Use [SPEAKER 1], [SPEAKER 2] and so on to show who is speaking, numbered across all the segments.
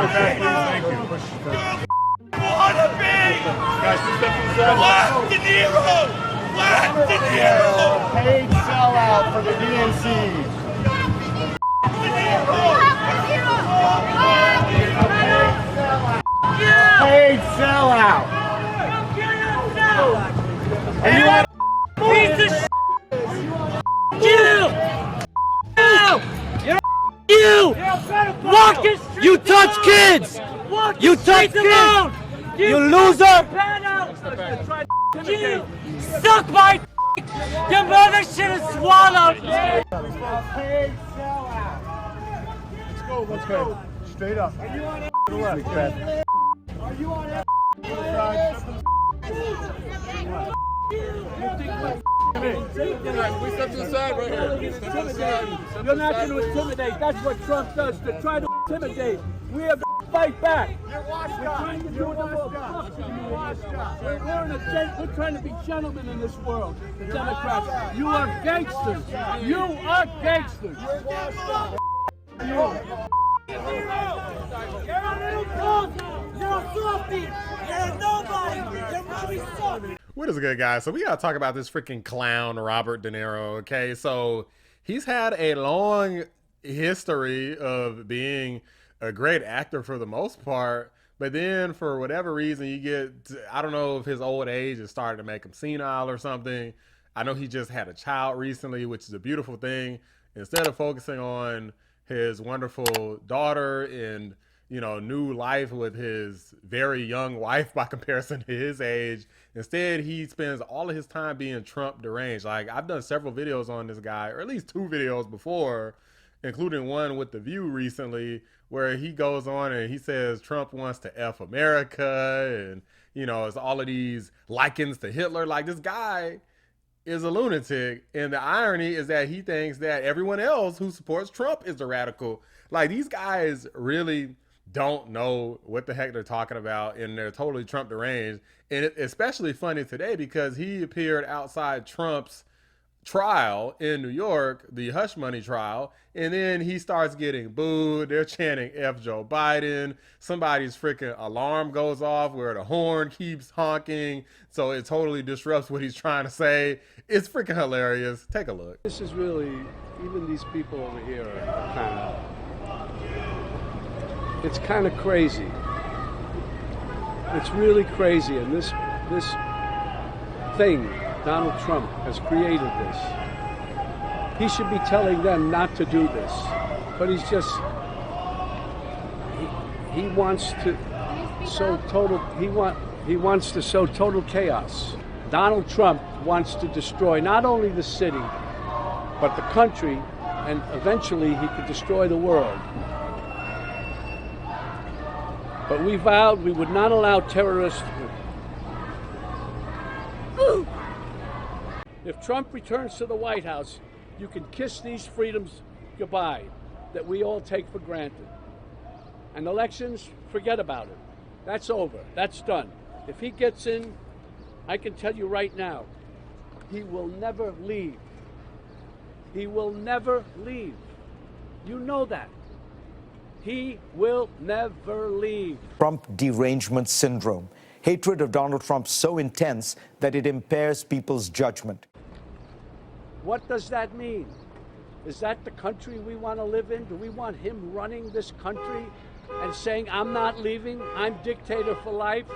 [SPEAKER 1] Thank you.
[SPEAKER 2] Wanna be!
[SPEAKER 1] Guys, just step inside.
[SPEAKER 2] Black De Niro! Black De Niro!
[SPEAKER 3] Paid sellout for the DNC. Paid sellout. And you want
[SPEAKER 4] Piece of shit! You! Walk this street you touch kids! You touch kids! You loser! You suck my your mother should have swallowed!
[SPEAKER 3] paid sellout?
[SPEAKER 1] Let's go. Straight up.
[SPEAKER 3] Are you on
[SPEAKER 1] To the left, Pat.
[SPEAKER 3] Are you on
[SPEAKER 1] We step to the side right here. Step to the side.
[SPEAKER 5] You're not going to intimidate. That's what Trump does. To try to intimidate. We have to fight back.
[SPEAKER 3] You're washed
[SPEAKER 5] We're trying to do it the world. We're trying to be gentlemen in this world. The Democrats. You are gangsters. You are gangsters.
[SPEAKER 4] You're a little dog! You're a softy! You're a nobody! You're probably soft!
[SPEAKER 6] What is good, guys? So we gotta talk about this freaking clown, Robert De Niro, okay? So he's had a long history of being a great actor for the most part, but then for whatever reason you get, I don't know if his old age has started to make him senile or something. I know he just had a child recently, which is a beautiful thing. Instead of focusing on his wonderful daughter and, you know, new life with his very young wife by comparison to his age, instead he spends all of his time being Trump deranged. Like, I've done several videos on this guy, or at least 2 videos before, including one with The View recently, where he goes on and he says Trump wants to F America, and, you know, it's all of these likens to Hitler. Like, this guy is a lunatic, and the irony is that he thinks that everyone else who supports Trump is the radical. Like, these guys really don't know what the heck they're talking about, and they're totally Trump deranged. And it's especially funny today because he appeared outside Trump's trial in New York, the hush money trial, and then he starts getting booed. They're chanting F Joe Biden. Somebody's freaking alarm goes off where the horn keeps honking, so it totally disrupts what he's trying to say. It's freaking hilarious. Take a look.
[SPEAKER 5] This is really, even these people over here are kind of, it's kind of crazy. It's really crazy, and this thing, Donald Trump has created this. He should be telling them not to do this, but he's just, he wants to sow total, he wants to sow total chaos. Donald Trump wants to destroy not only the city, but the country, and eventually he could destroy the world. But we vowed we would not allow terrorists. If Trump returns to the White House, you can kiss these freedoms goodbye that we all take for granted. And elections, forget about it. That's over. That's done. If he gets in, I can tell you right now, he will never leave. He will never leave. You know that. He will never leave.
[SPEAKER 7] Trump derangement syndrome. Hatred of Donald Trump so intense that it impairs people's judgment.
[SPEAKER 5] What does that mean? Is that the country we want to live in? Do we want him running this country and saying, I'm not leaving, I'm dictator for life?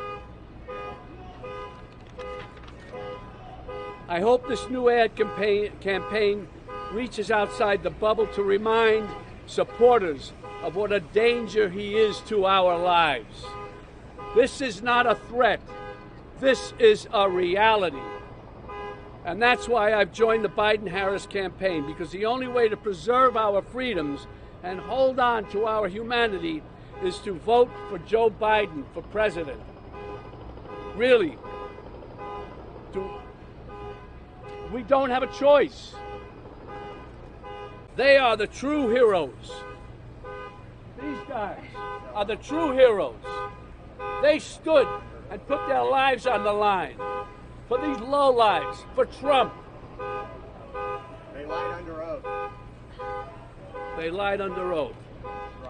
[SPEAKER 5] I hope this new ad campaign reaches outside the bubble to remind supporters of what a danger he is to our lives. This is not a threat. This is a reality. And that's why I've joined the Biden-Harris campaign, because the only way to preserve our freedoms and hold on to our humanity is to vote for Joe Biden for president. Really. We don't have a choice. They are the true heroes. These guys are the true heroes. They stood and put their lives on the line for these lowlives, for Trump.
[SPEAKER 3] They lied under oath.
[SPEAKER 5] They lied under oath.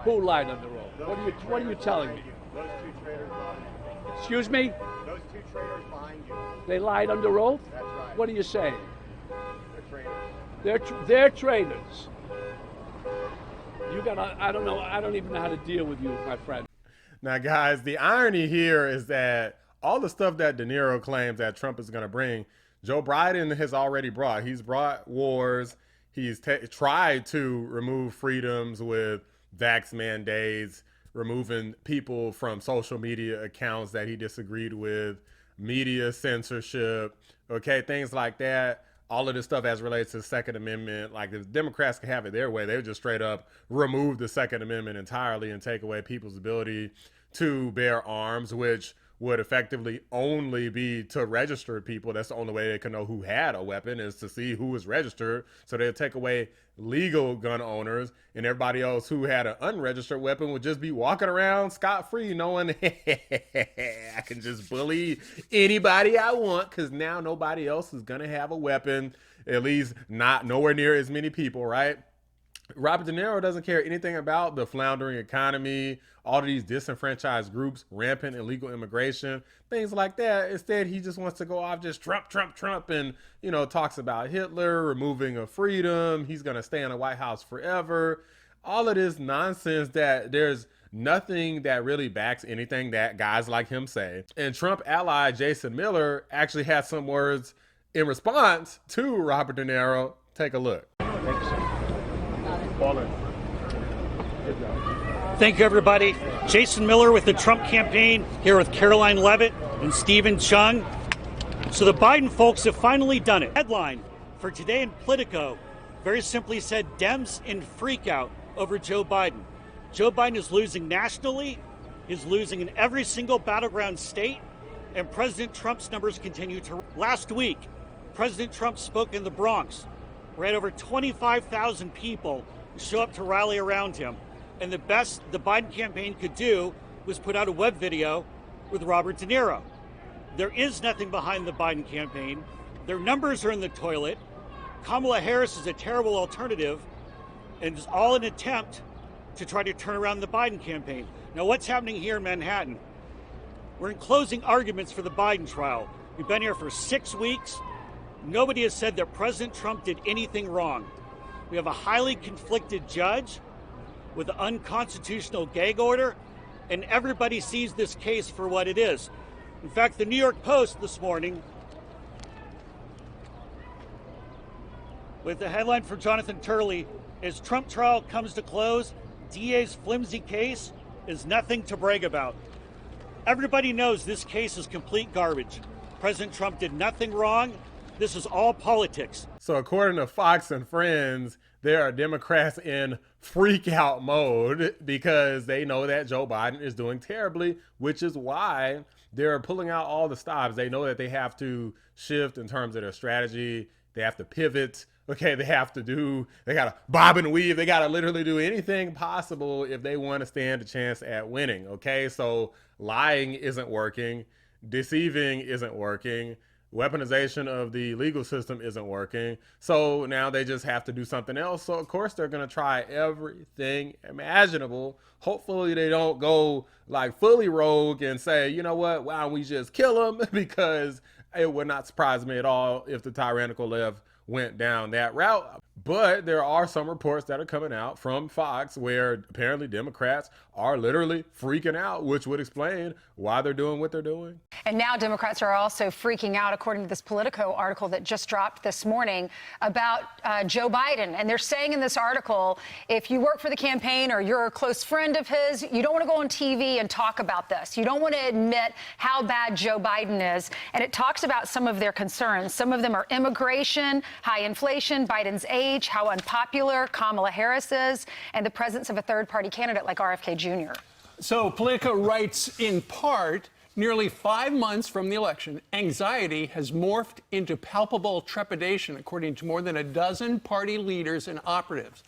[SPEAKER 5] Who lied under oath? What are you telling me?
[SPEAKER 1] Those two traitors behind you.
[SPEAKER 5] Excuse me?
[SPEAKER 1] Those two traitors behind you.
[SPEAKER 5] They lied under oath?
[SPEAKER 1] That's right.
[SPEAKER 5] What are you saying?
[SPEAKER 1] They're traitors.
[SPEAKER 5] They're traitors. I don't know. I don't even know how to deal with you, my friend.
[SPEAKER 6] Now, guys, the irony here is that all the stuff that De Niro claims that Trump is going to bring, Joe Biden has already brought. He's brought wars. He's tried to remove freedoms with vax mandates, removing people from social media accounts that he disagreed with, media censorship, okay, things like that. All of this stuff as relates to the Second Amendment. Like, if Democrats could have it their way, they would just straight up remove the Second Amendment entirely and take away people's ability to bear arms, which would effectively only be to registered people. That's the only way they can know who had a weapon, is to see who was registered. So they'll take away legal gun owners, and everybody else who had an unregistered weapon would just be walking around scot-free, knowing I can just bully anybody I want, because now nobody else is gonna have a weapon, at least not nowhere near as many people, right? Robert De Niro doesn't care anything about the floundering economy, all of these disenfranchised groups, rampant illegal immigration, things like that. Instead, he just wants to go off just Trump, Trump, Trump, and, you know, talks about Hitler, removing of freedom. He's going to stay in the White House forever. All of this nonsense that there's nothing that really backs anything that guys like him say. And Trump ally Jason Miller actually had some words in response to Robert De Niro. Take a look.
[SPEAKER 8] Thank you, everybody. Jason Miller with the Trump campaign, here with Caroline Levitt and Stephen Chung. So the Biden folks have finally done it. Headline for today in Politico very simply said, Dems in freak out over Joe Biden. Joe Biden is losing nationally, is losing in every single battleground state, and President Trump's numbers continue to rise. Last week, President Trump spoke in the Bronx, where he had over 25,000 people show up to rally around him. And the best the Biden campaign could do was put out a web video with Robert De Niro. There is nothing behind the Biden campaign. Their numbers are in the toilet. Kamala Harris is a terrible alternative, and it's all an attempt to try to turn around the Biden campaign. Now, what's happening here in Manhattan? We're in closing arguments for the Biden trial. We've been here for 6 weeks. Nobody has said that President Trump did anything wrong. We have a highly conflicted judge with an unconstitutional gag order, and everybody sees this case for what it is. In fact, the New York Post this morning, with the headline for Jonathan Turley, as Trump trial comes to close, DA's flimsy case is nothing to brag about. Everybody knows this case is complete garbage. President Trump did nothing wrong. This is all politics.
[SPEAKER 6] So according to Fox and Friends, there are Democrats in freak out mode because they know that Joe Biden is doing terribly, which is why they're pulling out all the stops. They know that they have to shift in terms of their strategy. They have to pivot. Okay, they got to bob and weave. They got to literally do anything possible if they want to stand a chance at winning. Okay, so lying isn't working. Deceiving isn't working. Weaponization of the legal system isn't working. So now they just have to do something else. So of course they're going to try everything imaginable. Hopefully they don't go like fully rogue and say, you know what, why don't we just kill him? Because it would not surprise me at all if the tyrannical left went down that route. But there are some reports that are coming out from Fox where apparently Democrats are literally freaking out, which would explain why they're doing what they're doing.
[SPEAKER 9] And now Democrats are also freaking out, according to this Politico article that just dropped this morning about Joe Biden. And they're saying in this article, if you work for the campaign or you're a close friend of his, you don't want to go on TV and talk about this. You don't want to admit how bad Joe Biden is. And it talks about some of their concerns. Some of them are immigration, high inflation, Biden's age, how unpopular Kamala Harris is, and the presence of a third-party candidate like RFK Jr.
[SPEAKER 10] So Politico writes, in part, nearly 5 months from the election, anxiety has morphed into palpable trepidation, according to more than a dozen party leaders and operatives.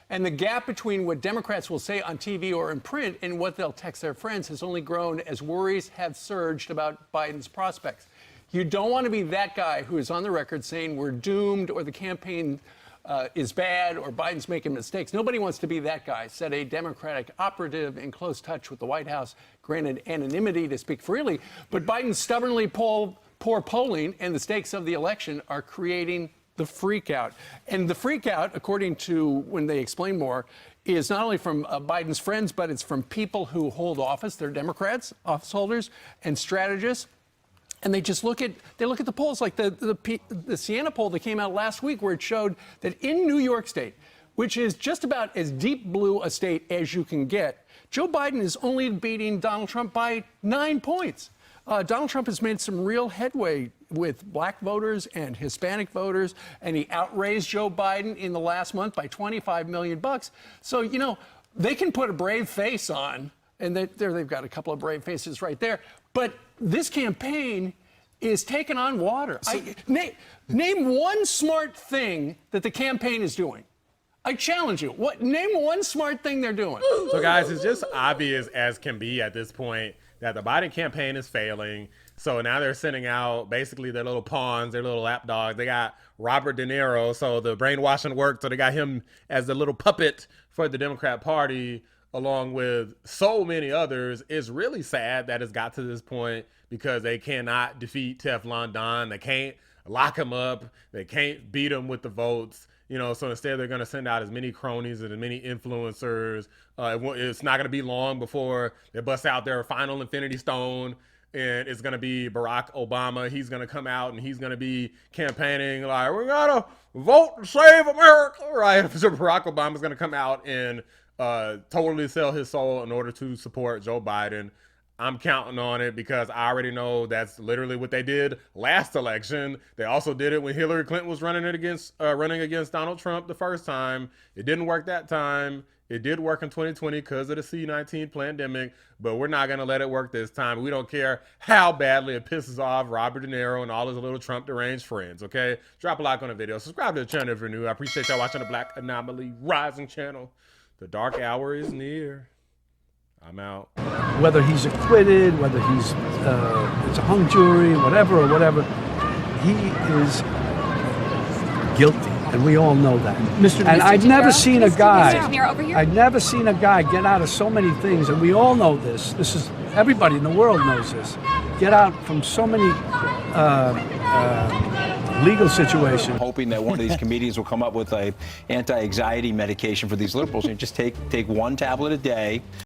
[SPEAKER 10] And the gap between what Democrats will say on TV or in print and what they'll text their friends has only grown as worries have surged about Biden's prospects. You don't want to be that guy who is on the record saying we're doomed or the campaign is bad or Biden's making mistakes. Nobody wants to be that guy, said a Democratic operative in close touch with the White House, granted anonymity to speak freely. But Biden's stubbornly poor polling and the stakes of the election are creating the freak out. And the freak out, according to when they explain more, is not only from Biden's friends, but it's from people who hold office. They're Democrats, office holders, and strategists. And they just look at the polls, like the Siena poll that came out last week, where it showed that in New York State, which is just about as deep blue a state as you can get, Joe Biden is only beating Donald Trump by 9 points. Donald Trump has made some real headway with black voters and Hispanic voters, and he outraised Joe Biden in the last month by $25 million. So, you know, they can put a brave face on, and they've got a couple of brave faces right there. But this campaign is taking on water. Name one smart thing that the campaign is doing. I challenge you. Name one smart thing they're doing.
[SPEAKER 6] So, guys, it's just obvious as can be at this point that the Biden campaign is failing. So now they're sending out basically their little pawns, their little lapdogs. They got Robert De Niro, so the brainwashing worked. So they got him as the little puppet for the Democrat Party, along with so many others. It's really sad that it's got to this point because they cannot defeat Teflon Don. They can't lock him up. They can't beat him with the votes. You know, so instead they're going to send out as many cronies and as many influencers. It's not going to be long before they bust out their final Infinity Stone, and it's going to be Barack Obama. He's going to come out and he's going to be campaigning like, we got to vote to save America, right? So Barack Obama's going to come out and totally sell his soul in order to support Joe Biden. I'm counting on it because I already know that's literally what they did last election. They also did it when Hillary Clinton was running against Donald Trump the first time. It didn't work that time. It did work in 2020 because of the C-19 pandemic, but we're not going to let it work this time. We don't care how badly it pisses off Robert De Niro and all his little Trump deranged friends, okay? Drop a like on the video. Subscribe to the channel if you're new. I appreciate y'all watching the Black Anomaly Rising channel. The dark hour is near. I'm out.
[SPEAKER 5] Whether he's acquitted, whether he's it's a hung jury, whatever, he is guilty, and we all know that. And I've never seen a guy. I've never seen a guy get out of so many things, and we all know this. This is everybody in the world knows this. Get out from so many legal situations.
[SPEAKER 11] Hoping that one of these comedians will come up with a anti-anxiety medication for these liberals and just take one tablet a day.